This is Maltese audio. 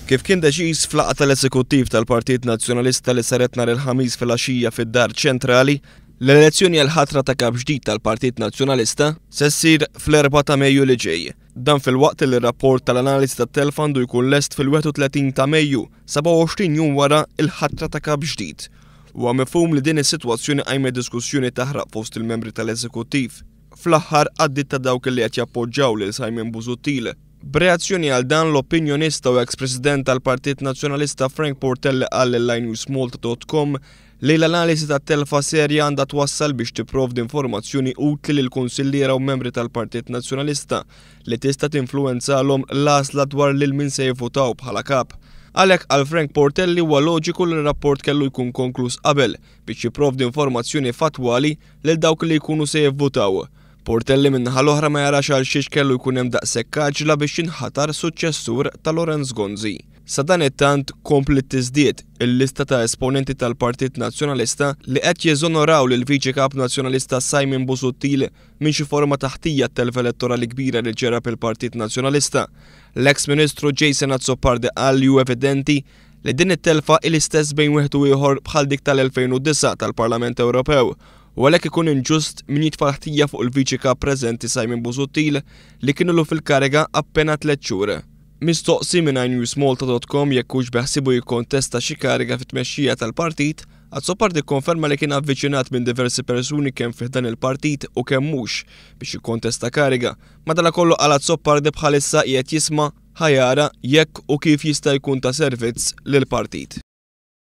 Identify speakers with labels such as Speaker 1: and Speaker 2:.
Speaker 1: Kif kien deċiż fl-laqgħa tal-Eżekuttiv tal-Partit Nazzjonalista li saret nhar il-ħamis fil-għaxija fid-Dar Ċentrali, l-elezzjoni għal ħatra ta' kap ġdid tal-Partit Nazzjonalista se ssir fl-4 ta' Mejju li ġej. Dan fil-waqt li r-rapport tal-analiżi tat-telf għandu jkun lest fil-31 ta' Mejju, 27 jum wara il-ħatra ta' kap ġdid. Huwa mifhum li din is-sitwazzjoni qajmet diskussjoni taħraq fost il-membri tal-Eżekuttiv. Fl-aħħar għaddit ta' dawk li qed jappoġġjaw lil Simon Busuttil. B'reazzjoni għal dan l-opinjonista u ex-president tal-Partit Nazzjonalista Frank Portelli qal lill-linenewsmalta.com li l-analiżi tat-telfa serja għandha twassal biex tipprovdi informazzjoni utli lil kunsilliera u membri tal-Partit Nazzjonalista li tista' tinfluwenzalhom l-għażla dwar lil min se jivvutaw bħala kap. Għalhekk għal Frank Portelli huwa loġiku li r-rapport kellu jkun konkluż qabel biex jipprovdi informazzjoni fatwali lil dawk li jkunu se jivvutaw. Portelli min-naħa l-oħra ma jarax għal xiex kellu jkun hemm daqshekk għaġla biex jinħatar suċċessur ta' Lorenz Gonzi. Sa dan it-tant kompli tiżdied il-lista ta' esponenti tal-Partit Nazzjonalista li qed jeżonoraw lil viċi kap Nazzjonalista Simon Busuttil minn xi forma taħtija t-telf elettorali kbira li ġerab il-Partit Nazzjonalista. L-eks Ministru Jason Azzopardi qal li hu evidenti li din it-telfa il-istess bejn wieħed u ieħor bħal dik tal-2009 tal-Parlament Ewropew. U għalhekk ikun inġust min jitfa' ħtija fuq il-viċi kap preżenti Simon Busuttil li kienu fil-kariga appena 3 xhur. Mistoqsi minn linenewsmalta.com jekk hux beħsibu jikkontesta xi kariga fit-tmexxija tal-partit, Azzopardi konferma li kien avviċinat minn diversi persuni kemm fih dan il-partit u kemm mhux biex jikkontesta kariga. Madankollu qal Azzopardi bħalissa qiegħed jisma' ħajara jekk u kif jista' jkun ta' servizz lill-partit.